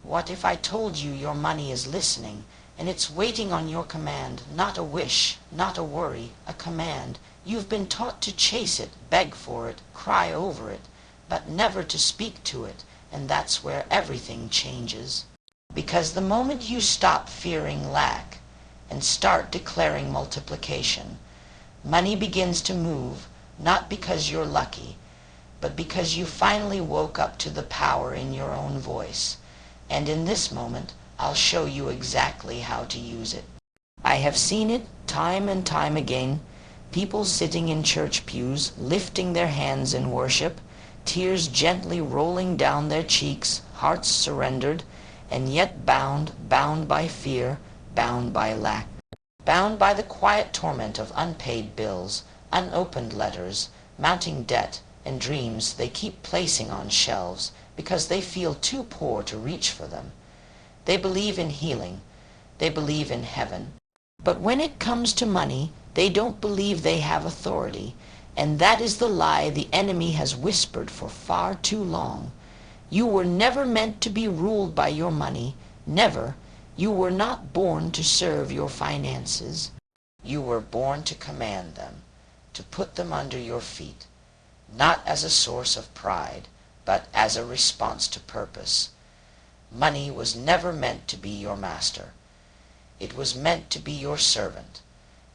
What if I told you your money is listening, and it's waiting on your command, not a wish, not a worry, a command. You've been taught to chase it, beg for it, cry over it, but never to speak to it, and that's where everything changes. Because the moment you stop fearing lack and start declaring multiplication, money begins to move, not because you're lucky, but because you finally woke up to the power in your own voice. And in this moment, I'll show you exactly how to use it. I have seen it time and time again, people sitting in church pews, lifting their hands in worship, tears gently rolling down their cheeks, hearts surrendered, and yet bound by fear, bound by lack, bound by the quiet torment of unpaid bills, unopened letters, mounting debt, and dreams they keep placing on shelves because they feel too poor to reach for them. They believe in healing. They believe in heaven. But when it comes to money, they don't believe they have authority, and that is the lie the enemy has whispered for far too long. You were never meant to be ruled by your money, never. You were not born to serve your finances. You were born to command them, to put them under your feet, not as a source of pride, but as a response to purpose. Money was never meant to be your master. It was meant to be your servant,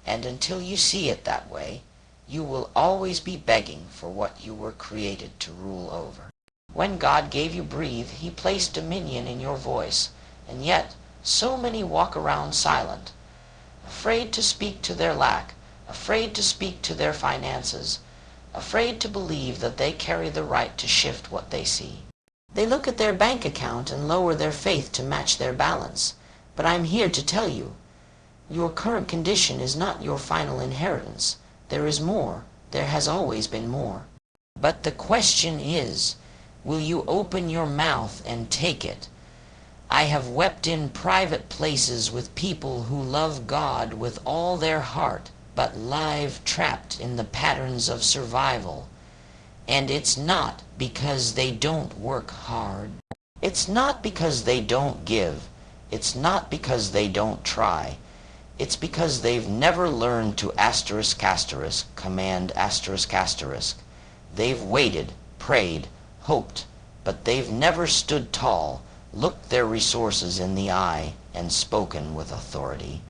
and until you see it that way, you will always be begging for what you were created to rule over. When God gave you breathe, he placed dominion in your voice, and yet so many walk around silent, afraid to speak to their lack, afraid to speak to their finances, afraid to believe that they carry the right to shift what they see. They look at their bank account and lower their faith to match their balance. But I'm here to tell you, your current condition is not your final inheritance. There is more. There has always been more. But the question is, will you open your mouth and take it? I have wept in private places with people who love God with all their heart, but live trapped in the patterns of survival. And it's not because they don't work hard. It's not because they don't give. It's not because they don't try. It's because they've never learned to command **. They've waited, prayed, hoped, but they've never stood tall, looked their resources in the eye, and spoken with authority.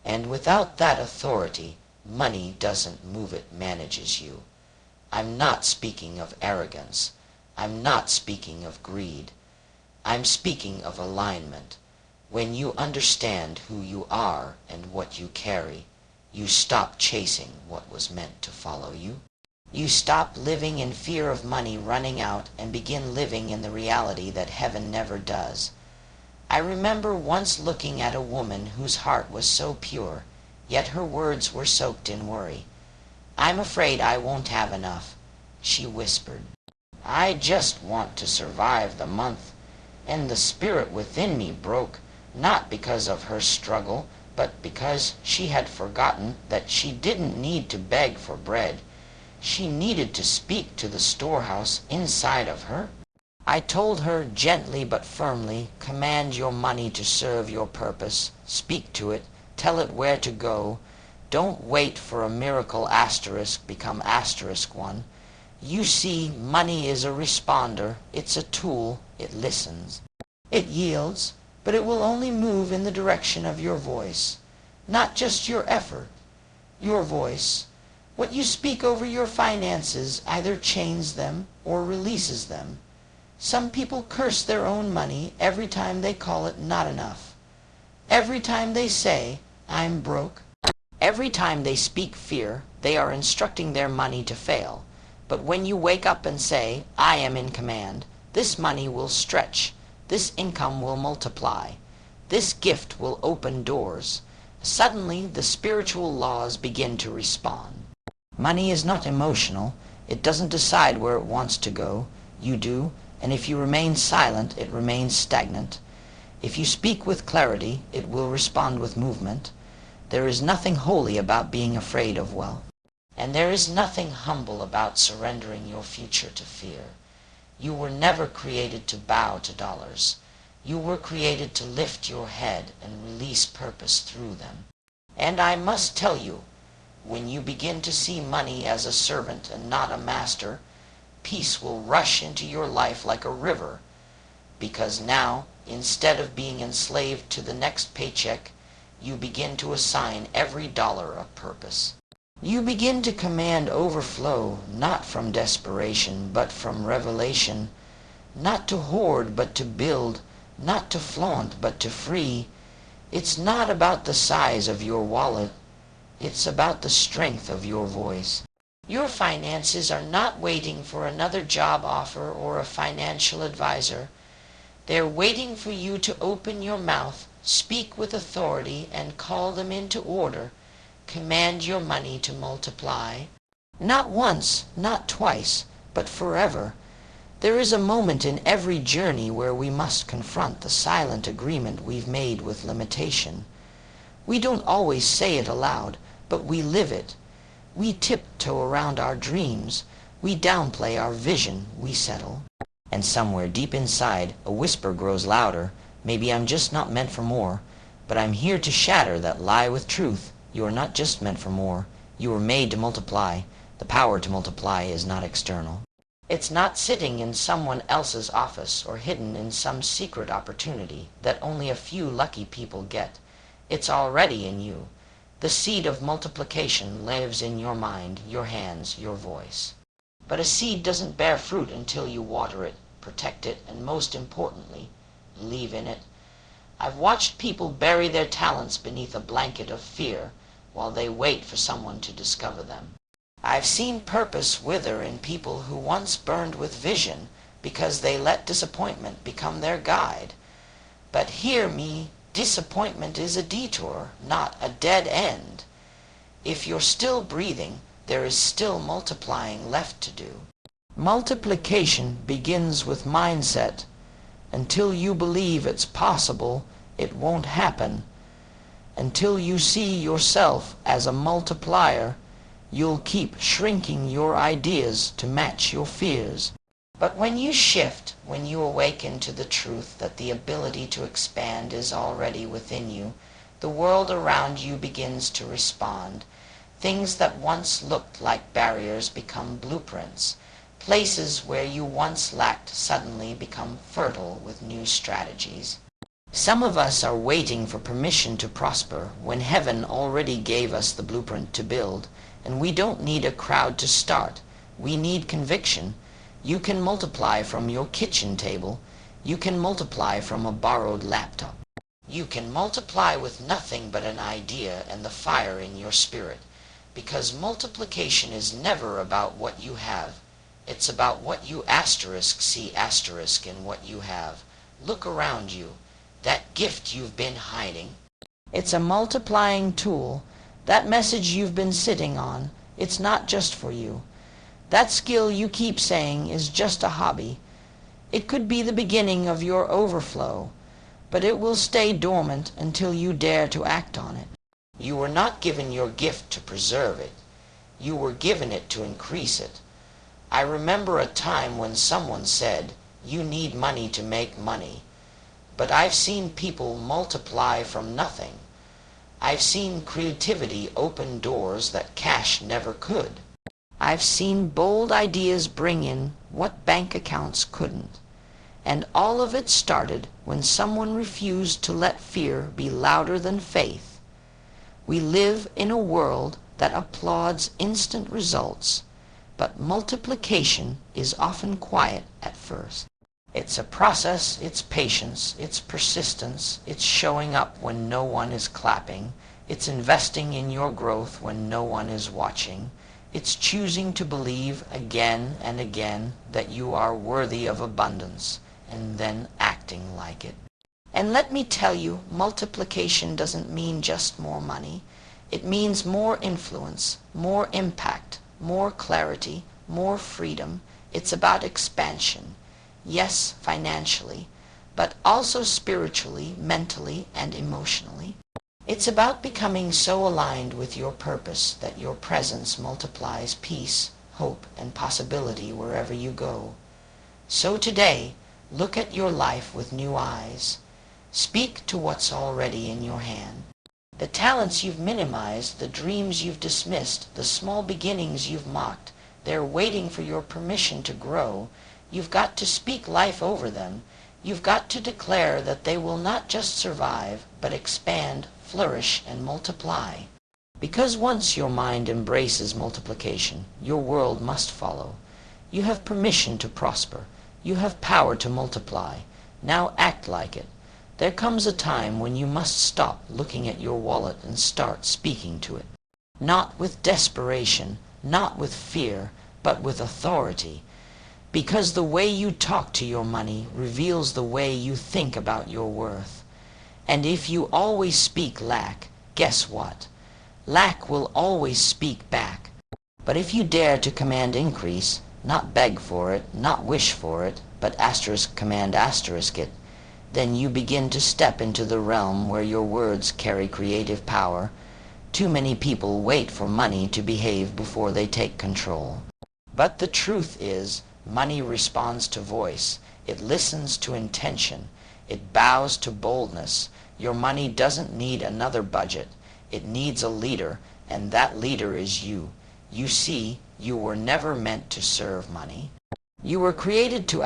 And without that authority, money doesn't move, it manages you. I'm not speaking of arrogance. I'm not speaking of greed. I'm speaking of alignment. When you understand who you are and what you carry, you stop chasing what was meant to follow you. You stop living in fear of money running out and begin living in the reality that heaven never does. I remember once looking at a woman whose heart was so pure, yet her words were soaked in worry. "I'm afraid I won't have enough," she whispered. "I just want to survive the month." And the spirit within me broke, not because of her struggle, but because she had forgotten that she didn't need to beg for bread. She needed to speak to the storehouse inside of her. I told her gently but firmly, command your money to serve your purpose. Speak to it. Tell it where to go. Don't wait for a miracle become *1. You see, money is a responder. It's a tool. It listens. It yields, but it will only move in the direction of your voice. Not just your effort. Your voice. What you speak over your finances either chains them or releases them. Some people curse their own money every time they call it not enough. Every time they say, "I'm broke." Every time they speak fear, they are instructing their money to fail. But when you wake up and say, "I am in command," this money will stretch. This income will multiply. This gift will open doors. Suddenly, the spiritual laws begin to respond. Money is not emotional. It doesn't decide where it wants to go. You do, and if you remain silent, it remains stagnant. If you speak with clarity, it will respond with movement. There is nothing holy about being afraid of wealth. And there is nothing humble about surrendering your future to fear. You were never created to bow to dollars. You were created to lift your head and release purpose through them. And I must tell you, when you begin to see money as a servant and not a master, peace will rush into your life like a river, because now, instead of being enslaved to the next paycheck, you begin to assign every dollar a purpose. You begin to command overflow, not from desperation, but from revelation, not to hoard, but to build, not to flaunt, but to free. It's not about the size of your wallet. It's about the strength of your voice. Your finances are not waiting for another job offer or a financial advisor. They're waiting for you to open your mouth, speak with authority, and call them into order. Command your money to multiply. Not once, not twice, but forever. There is a moment in every journey where we must confront the silent agreement we've made with limitation. We don't always say it aloud, but we live it. We tiptoe around our dreams. We downplay our vision. We settle. And somewhere deep inside, a whisper grows louder. Maybe I'm just not meant for more, but I'm here to shatter that lie with truth. You are not just meant for more. You were made to multiply. The power to multiply is not external. It's not sitting in someone else's office or hidden in some secret opportunity that only a few lucky people get. It's already in you. The seed of multiplication lives in your mind, your hands, your voice. But a seed doesn't bear fruit until you water it, protect it, and most importantly, believe in it. I've watched people bury their talents beneath a blanket of fear while they wait for someone to discover them. I've seen purpose wither in people who once burned with vision because they let disappointment become their guide. But hear me, disappointment is a detour, not a dead end. If you're still breathing, there is still multiplying left to do. Multiplication begins with mindset. Until you believe it's possible, it won't happen. Until you see yourself as a multiplier, you'll keep shrinking your ideas to match your fears. But when you shift, when you awaken to the truth that the ability to expand is already within you, the world around you begins to respond. Things that once looked like barriers become blueprints. Places where you once lacked suddenly become fertile with new strategies. Some of us are waiting for permission to prosper when heaven already gave us the blueprint to build, and we don't need a crowd to start. We need conviction. You can multiply from your kitchen table. You can multiply from a borrowed laptop. You can multiply with nothing but an idea and the fire in your spirit, because multiplication is never about what you have. It's about what you see in what you have. Look around you. That gift you've been hiding. It's a multiplying tool. That message you've been sitting on, it's not just for you. That skill you keep saying is just a hobby. It could be the beginning of your overflow, but it will stay dormant until you dare to act on it. You were not given your gift to preserve it. You were given it to increase it. I remember a time when someone said, "You need money to make money." But I've seen people multiply from nothing. I've seen creativity open doors that cash never could. I've seen bold ideas bring in what bank accounts couldn't. And all of it started when someone refused to let fear be louder than faith. We live in a world that applauds instant results, but multiplication is often quiet at first. It's a process, it's patience, it's persistence, it's showing up when no one is clapping, it's investing in your growth when no one is watching, it's choosing to believe again and again that you are worthy of abundance, and then acting like it. And let me tell you, multiplication doesn't mean just more money. It means more influence, more impact, more clarity, more freedom. It's about expansion. Yes, financially, but also spiritually, mentally, and emotionally. It's about becoming so aligned with your purpose that your presence multiplies peace, hope, and possibility wherever you go. So today, Look at your life with new eyes. Speak to what's already in your hand. The talents you've minimized, the dreams you've dismissed, the small beginnings you've mocked, they're waiting for your permission to grow. You've got to speak life over them. You've got to declare that they will not just survive, but expand, flourish, and multiply. Because once your mind embraces multiplication, your world must follow. You have permission to prosper. You have power to multiply. Now act like it. There comes a time when you must stop looking at your wallet and start speaking to it. Not with desperation, not with fear, but with authority. Because the way you talk to your money reveals the way you think about your worth. And if you always speak lack, guess what? Lack will always speak back. But if you dare to command increase, not beg for it, not wish for it, but command it, then you begin to step into the realm where your words carry creative power. Too many people wait for money to behave before they take control. But the truth is, money responds to voice. It listens to intention. It bows to boldness. Your money doesn't need another budget. It needs a leader, and that leader is you. You see, you were never meant to serve money. You were created to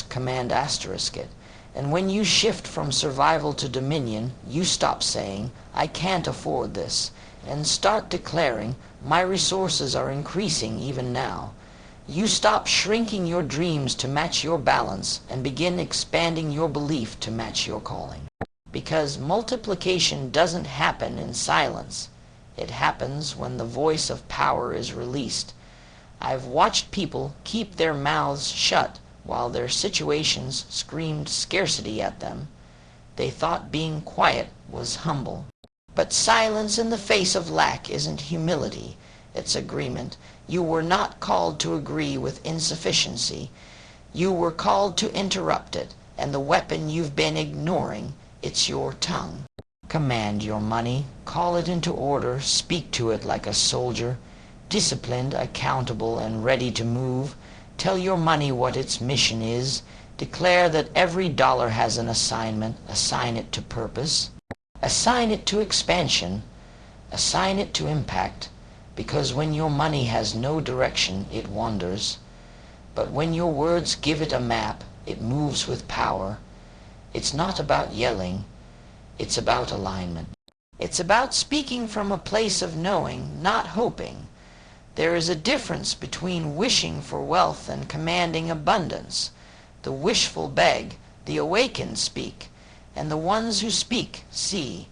command it. And when you shift from survival to dominion, you stop saying, I can't afford this, and start declaring, my resources are increasing even now. You stop shrinking your dreams to match your balance and begin expanding your belief to match your calling. Because multiplication doesn't happen in silence. It happens when the voice of power is released. I've watched people keep their mouths shut while their situations screamed scarcity at them. They thought being quiet was humble. But silence in the face of lack isn't humility, it's agreement. You were not called to agree with insufficiency. You were called to interrupt it, and the weapon you've been ignoring, it's your tongue. Command your money, call it into order, speak to it like a soldier, disciplined, accountable, and ready to move. Tell your money what its mission is. Declare that every dollar has an assignment. Assign it to purpose. Assign it to expansion. Assign it to impact. Because when your money has no direction, it wanders. But when your words give it a map, it moves with power. It's not about yelling. It's about alignment. It's about speaking from a place of knowing, not hoping. There is a difference between wishing for wealth and commanding abundance. The wishful beg, the awakened speak, and the ones who speak see.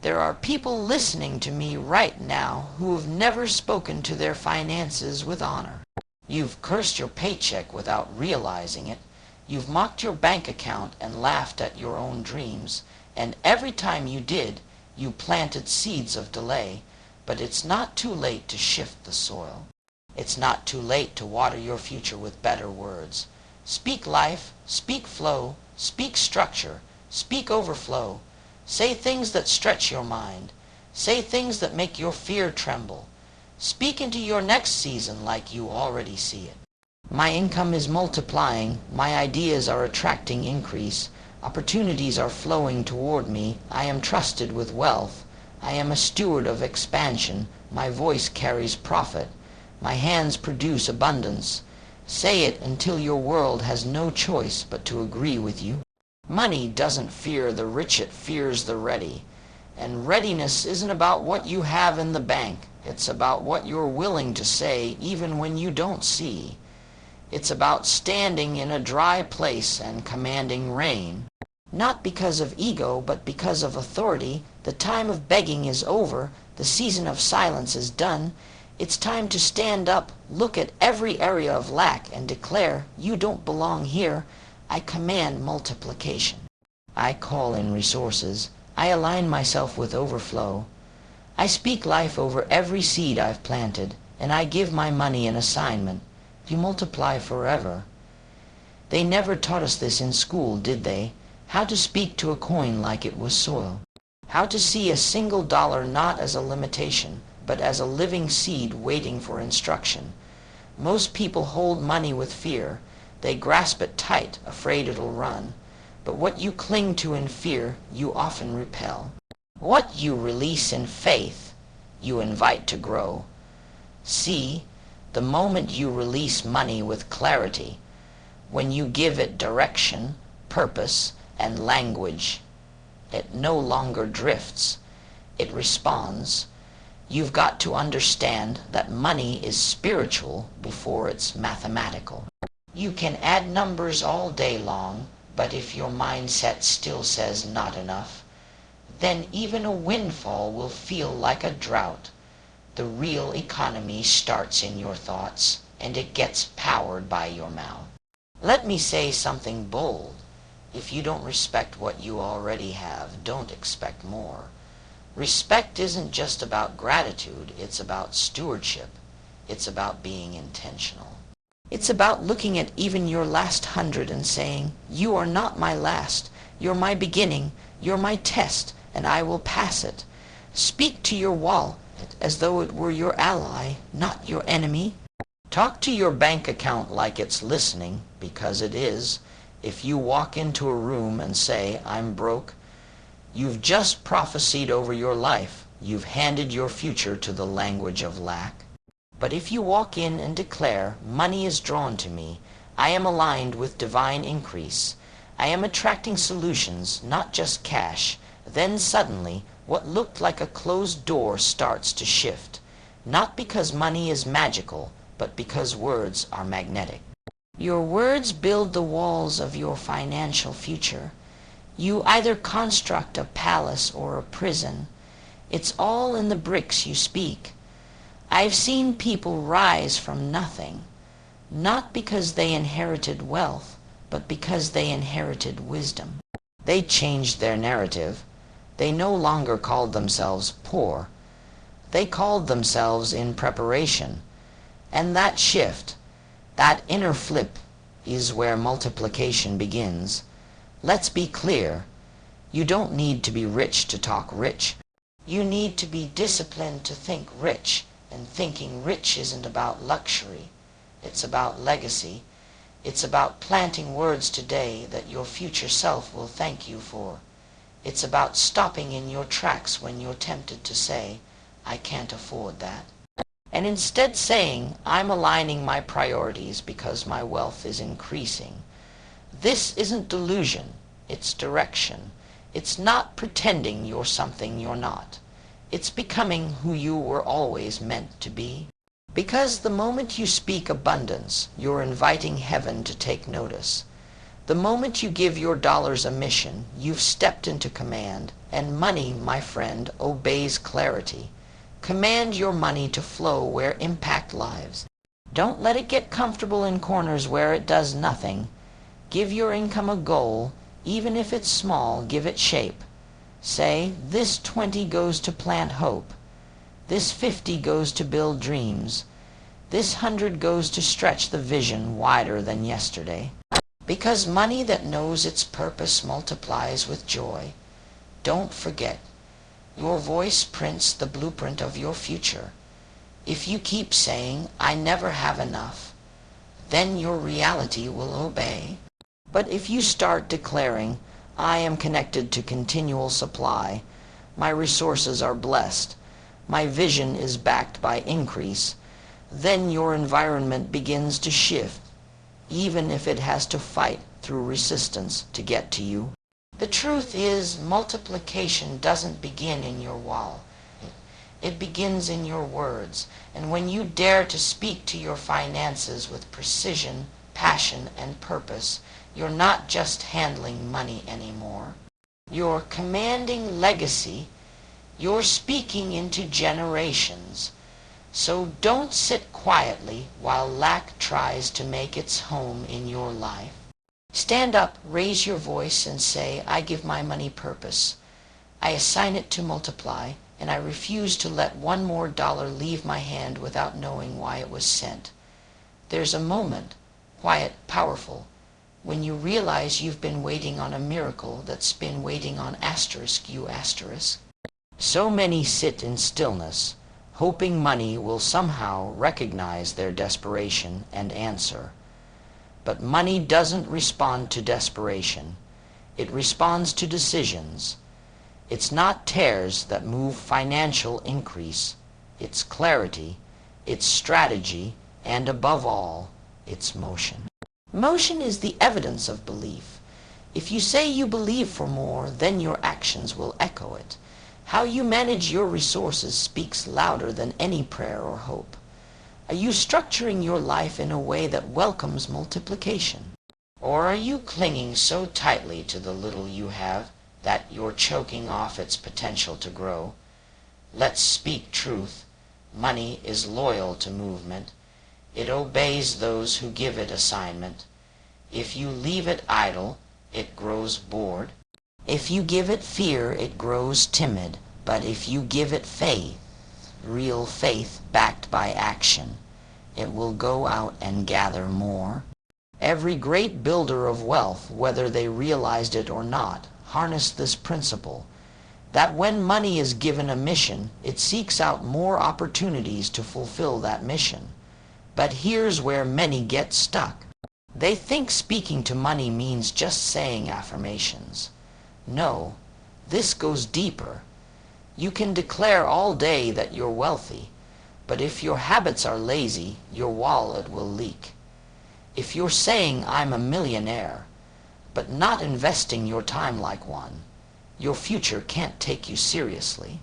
There are people listening to me right now who have never spoken to their finances with honor. You've cursed your paycheck without realizing it. You've mocked your bank account and laughed at your own dreams. And every time you did, you planted seeds of delay. But it's not too late to shift the soil. It's not too late to water your future with better words. Speak life, speak flow, speak structure, speak overflow. Say things that stretch your mind. Say things that make your fear tremble. Speak into your next season like you already see it. My income is multiplying. My ideas are attracting increase. Opportunities are flowing toward me. I am trusted with wealth. I am a steward of expansion. My voice carries profit. My hands produce abundance. Say it until your world has no choice but to agree with you. Money doesn't fear the rich, it fears the ready. And readiness isn't about what you have in the bank. It's about what you're willing to say even when you don't see. It's about standing in a dry place and commanding rain. Not because of ego, but because of authority. The time of begging is over. The season of silence is done. It's time to stand up, look at every area of lack, and declare, you don't belong here. I command multiplication. I call in resources. I align myself with overflow. I speak life over every seed I've planted, and I give my money an assignment. You multiply forever. They never taught us this in school, did they? How to speak to a coin like it was soil. How to see a single dollar not as a limitation, but as a living seed waiting for instruction. Most people hold money with fear. They grasp it tight, afraid it'll run. But what you cling to in fear, you often repel. What you release in faith, you invite to grow. See, the moment you release money with clarity, when you give it direction, purpose, and language, it no longer drifts. It responds. You've got to understand that money is spiritual before it's mathematical. You can add numbers all day long, but if your mindset still says not enough, then even a windfall will feel like a drought. The real economy starts in your thoughts, and it gets powered by your mouth. Let me say something bold. If you don't respect what you already have, don't expect more. Respect isn't just about gratitude, it's about stewardship. It's about being intentional. It's about looking at even your last 100 and saying, you are not my last, you're my beginning, you're my test, and I will pass it. Speak to your wall as though it were your ally, not your enemy. Talk to your bank account like it's listening, because it is. If you walk into a room and say, I'm broke, you've just prophesied over your life. You've handed your future to the language of lack. But if you walk in and declare, money is drawn to me, I am aligned with divine increase, I am attracting solutions, not just cash, then suddenly what looked like a closed door starts to shift. Not because money is magical, but because words are magnetic. Your words build the walls of your financial future. You either construct a palace or a prison. It's all in the bricks you speak. I've seen people rise from nothing, not because they inherited wealth, but because they inherited wisdom. They changed their narrative. They no longer called themselves poor. They called themselves in preparation. And that shift, that inner flip, is where multiplication begins. Let's be clear. You don't need to be rich to talk rich. You need to be disciplined to think rich. And thinking rich isn't about luxury. It's about legacy. It's about planting words today that your future self will thank you for. It's about stopping in your tracks when you're tempted to say, I can't afford that. And instead saying, I'm aligning my priorities because my wealth is increasing. This isn't delusion, it's direction. It's not pretending you're something you're not. It's becoming who you were always meant to be. Because the moment you speak abundance, you're inviting heaven to take notice. The moment you give your dollars a mission, you've stepped into command. And money, my friend, obeys clarity. Command your money to flow where impact lives. Don't let it get comfortable in corners where it does nothing. Give your income a goal. Even if it's small, give it shape. Say, this 20 goes to plant hope. This 50 goes to build dreams. This 100 goes to stretch the vision wider than yesterday. Because money that knows its purpose multiplies with joy. Don't forget, your voice prints the blueprint of your future. If you keep saying, I never have enough, then your reality will obey. But if you start declaring, I am connected to continual supply, my resources are blessed, my vision is backed by increase, then your environment begins to shift, even if it has to fight through resistance to get to you. The truth is, multiplication doesn't begin in your wall. It begins in your words. And when you dare to speak to your finances with precision, passion, and purpose, you're not just handling money anymore. You're commanding legacy. You're speaking into generations. So don't sit quietly while lack tries to make its home in your life. Stand up, raise your voice, and say, I give my money purpose. I assign it to multiply, and I refuse to let one more dollar leave my hand without knowing why it was sent. There's a moment, quiet, powerful, when you realize you've been waiting on a miracle that's been waiting on you asterisk. So many sit in stillness, hoping money will somehow recognize their desperation and answer. But money doesn't respond to desperation. It responds to decisions. It's not tears that move financial increase. It's clarity, it's strategy, and above all, it's motion. Motion is the evidence of belief. If you say you believe for more, then your actions will echo it. How you manage your resources speaks louder than any prayer or hope. Are you structuring your life in a way that welcomes multiplication? Or are you clinging so tightly to the little you have that you're choking off its potential to grow? Let's speak truth. Money is loyal to movement. It obeys those who give it assignment. If you leave it idle, it grows bored. If you give it fear, it grows timid. But if you give it faith, real faith backed by action, it will go out and gather more. Every great builder of wealth, whether they realized it or not, harnessed this principle, that when money is given a mission, it seeks out more opportunities to fulfill that mission. But here's where many get stuck. They think speaking to money means just saying affirmations. No, this goes deeper. You can declare all day that you're wealthy, but if your habits are lazy, your wallet will leak. If you're saying I'm a millionaire, but not investing your time like one, your future can't take you seriously.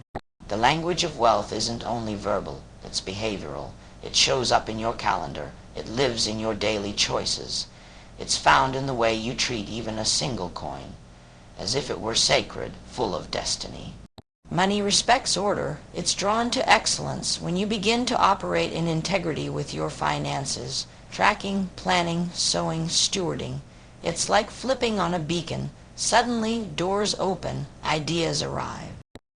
The language of wealth isn't only verbal, it's behavioral. It shows up in your calendar. It lives in your daily choices. It's found in the way you treat even a single coin, as if it were sacred, full of destiny. Money respects order. It's drawn to excellence when you begin to operate in integrity with your finances, tracking, planning, sowing, stewarding. It's like flipping on a beacon. Suddenly, doors open, ideas arrive.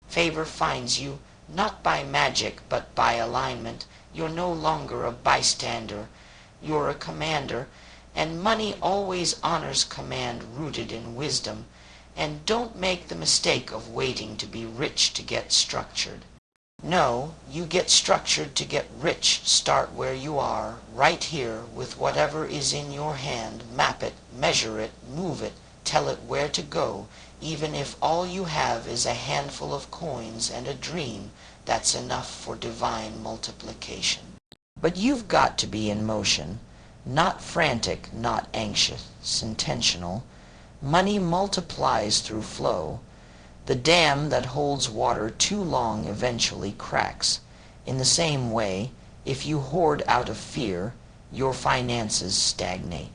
Favor finds you, not by magic, but by alignment. You're no longer a bystander. You're a commander, and money always honors command rooted in wisdom. And don't make the mistake of waiting to be rich to get structured. No, you get structured to get rich. Start where you are, right here, with whatever is in your hand. Map it, measure it, move it, tell it where to go. Even if all you have is a handful of coins and a dream, that's enough for divine multiplication. But you've got to be in motion, not frantic, not anxious, intentional. Money multiplies through flow. The dam that holds water too long eventually cracks. In the same way, if you hoard out of fear, your finances stagnate.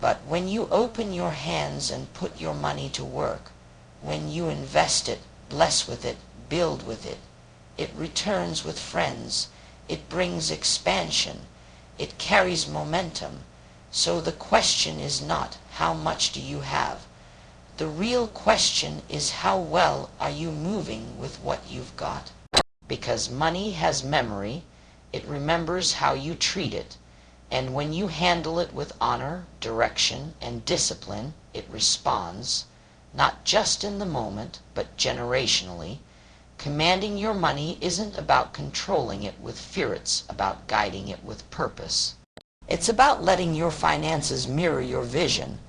But when you open your hands and put your money to work, when you invest it, bless with it, build with it, it returns with friends. It brings expansion. It carries momentum. So the question is not, how much do you have? The real question is, how well are you moving with what you've got? Because money has memory. It remembers how you treat it. And when you handle it with honor, direction, and discipline, it responds, not just in the moment, but generationally. Commanding your money isn't about controlling it with fear, it's about guiding it with purpose. It's about letting your finances mirror your vision.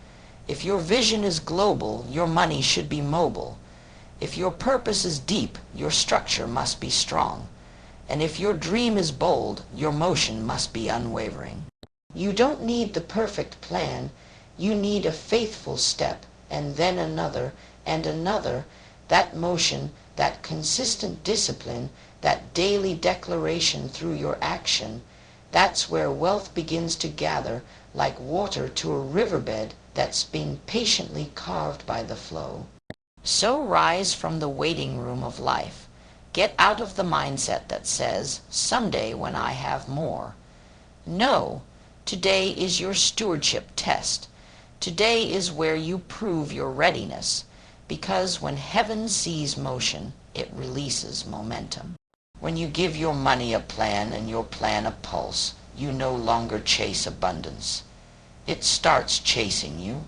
If your vision is global, your money should be mobile. If your purpose is deep, your structure must be strong. And if your dream is bold, your motion must be unwavering. You don't need the perfect plan. You need a faithful step, and then another, and another. That motion, that consistent discipline, that daily declaration through your action, that's where wealth begins to gather like water to a riverbed that's being patiently carved by the flow. So rise from the waiting room of life. Get out of the mindset that says, someday when I have more. No, today is your stewardship test. Today is where you prove your readiness, because when heaven sees motion, it releases momentum. When you give your money a plan and your plan a pulse, you no longer chase abundance. It starts chasing you.